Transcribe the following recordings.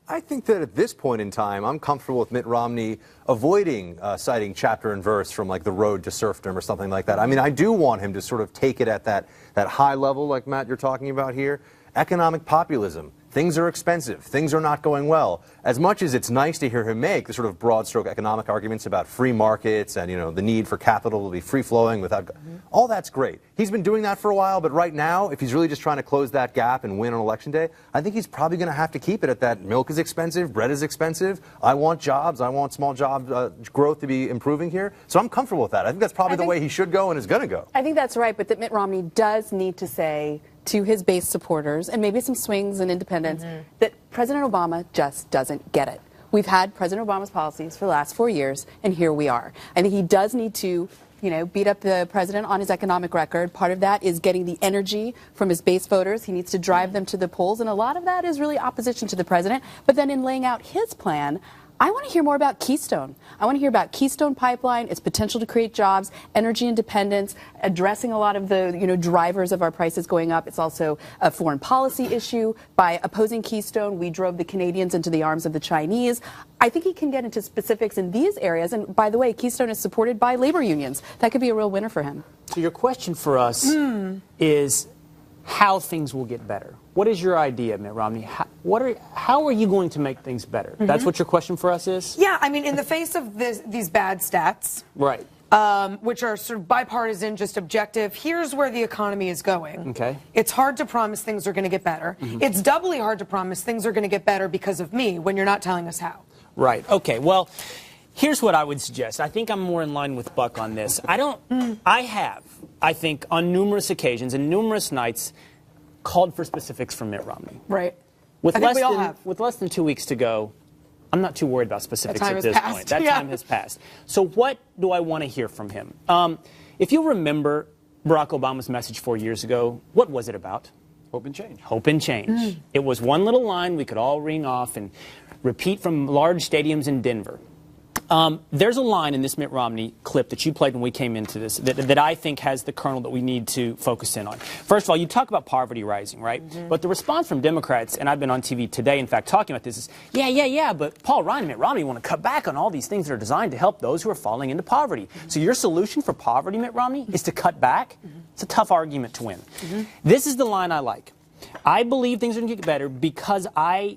I think that at this point in time, I'm comfortable with Mitt Romney avoiding citing chapter and verse from like The Road to Serfdom or something like that. I mean, I do want him to sort of take it at that high level, like Matt, you're talking about here. Economic populism. Things are expensive. Things are not going well. As much as it's nice to hear him make the sort of broad stroke economic arguments about free markets and, you know, the need for capital to be free flowing without, all that's great. He's been doing that for a while, but right now, if he's really just trying to close that gap and win on election day, I think he's probably going to have to keep it at that milk is expensive, bread is expensive. I want jobs. I want small job growth to be improving here. So I'm comfortable with that. I think that's probably the way he should go and is going to go. I think that's right, but that Mitt Romney does need to say to his base supporters, and maybe some swings and independents, that President Obama just doesn't get it. We've had President Obama's policies for the last 4 years, and here we are. I think he does need to, you know, beat up the president on his economic record. Part of that is getting the energy from his base voters. He needs to drive them to the polls, and a lot of that is really opposition to the president. But then in laying out his plan, I want to hear more about Keystone. I want to hear about Keystone Pipeline, its potential to create jobs, energy independence, addressing a lot of the, you know, drivers of our prices going up. It's also a foreign policy issue. By opposing Keystone, we drove the Canadians into the arms of the Chinese. I think he can get into specifics in these areas. And by the way, Keystone is supported by labor unions. That could be a real winner for him. So your question for us is how things will get better. What is your idea, Mitt Romney? How are you going to make things better? That's what your question for us is? Yeah, I mean, in the face of these bad stats, right, which are sort of bipartisan, just objective, here's where the economy is going. Okay. It's hard to promise things are going to get better. It's doubly hard to promise things are going to get better because of me when you're not telling us how. Right. Okay. Well, here's what I would suggest. I think I'm more in line with Buck on this. I think, on numerous occasions and numerous nights, called for specifics from Mitt Romney. Right. With less than 2 weeks to go, I'm not too worried about specifics at this point. That time has passed. So what do I want to hear from him? If you remember Barack Obama's message 4 years ago, what was it about? Hope and change. Hope and change. It was one little line we could all ring off and repeat from large stadiums in Denver. There's a line in this Mitt Romney clip that you played when we came into this that I think has the kernel that we need to focus in on. First of all, you talk about poverty rising, right? But the response from Democrats, and I've been on TV today, in fact, talking about this, is, yeah, but Paul Ryan and Mitt Romney want to cut back on all these things that are designed to help those who are falling into poverty. So your solution for poverty, Mitt Romney, is to cut back? It's a tough argument to win. This is the line I like. I believe things are going to get better because I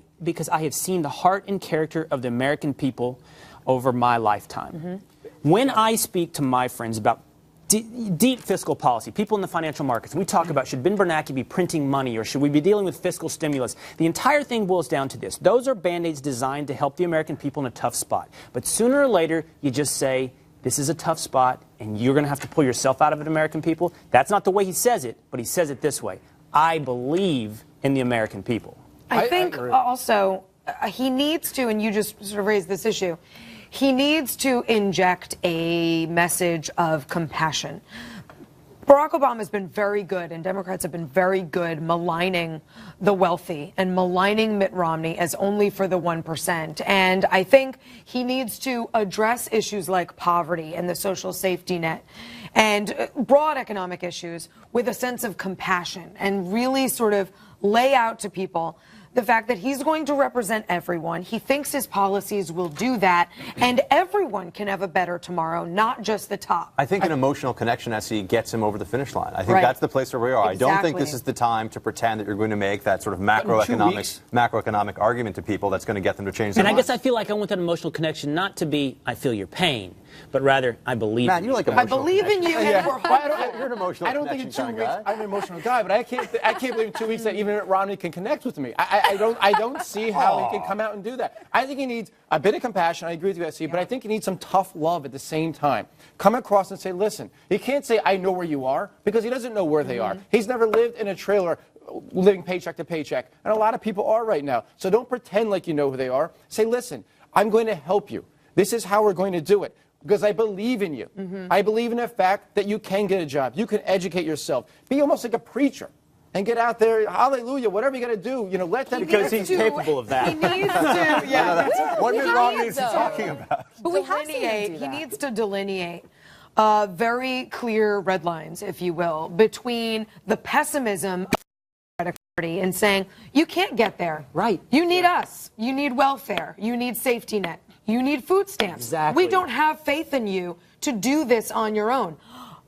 have seen the heart and character of the American people over my lifetime. When I speak to my friends about deep fiscal policy, people in the financial markets, we talk about, should Ben Bernanke be printing money or should we be dealing with fiscal stimulus? The entire thing boils down to this. Those are Band-Aids designed to help the American people in a tough spot. But sooner or later, you just say, this is a tough spot and you're going to have to pull yourself out of it, American people. That's not the way he says it, but he says it this way. I believe in the American people. I think also he needs to, and you just sort of raised this issue, he needs to inject a message of compassion. Barack Obama has been very good, and Democrats have been very good maligning the wealthy and maligning Mitt Romney as only for the 1%. And I think he needs to address issues like poverty and the social safety net and broad economic issues with a sense of compassion and really sort of lay out to people the fact that he's going to represent everyone. He thinks his policies will do that, and everyone can have a better tomorrow, not just the top. I think an emotional connection, SE, gets him over the finish line. I think that's the place where we are. Exactly. I don't think this is the time to pretend that you're going to make that sort of macroeconomic argument to people that's going to get them to change their mind. mind. I guess I feel like I want that emotional connection not to be, I feel your pain, but rather, I believe Matt, in you. Like I believe in you. Yeah. You're an emotional I don't think in 2 weeks guy. I'm an emotional guy, but I can't believe in 2 weeks that even Romney can connect with me. I don't see how he can come out and do that. I think he needs a bit of compassion. I agree with you, SC, but I think he needs some tough love at the same time. Come across and say, listen, he can't say, I know where you are, because he doesn't know where they are. He's never lived in a trailer living paycheck to paycheck, and a lot of people are right now. So don't pretend like you know who they are. Say, listen, I'm going to help you. This is how we're going to do it. Because I believe in you. I believe in the fact that you can get a job. You can educate yourself. Be almost like a preacher. And get out there, hallelujah, whatever you got to do, let them. Because he's capable of that. He needs to, What Mitt Romney is talking about? But we have seen him do He that. needs to delineate very clear red lines, if you will, between the pessimism and saying, you can't get there. Right. You need us. You need welfare. You need safety net. You need food stamps. Exactly. We don't have faith in you to do this on your own.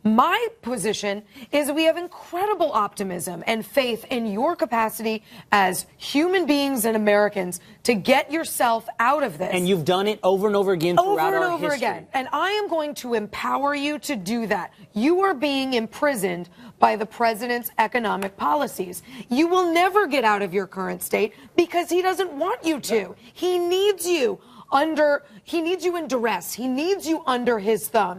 My position is we have incredible optimism and faith in your capacity as human beings and Americans to get yourself out of this. And you've done it over and over again throughout our history. Again. And I am going to empower you to do that. You are being imprisoned by the president's economic policies. You will never get out of your current state because he doesn't want you to. He needs you in duress. He needs you under his thumb.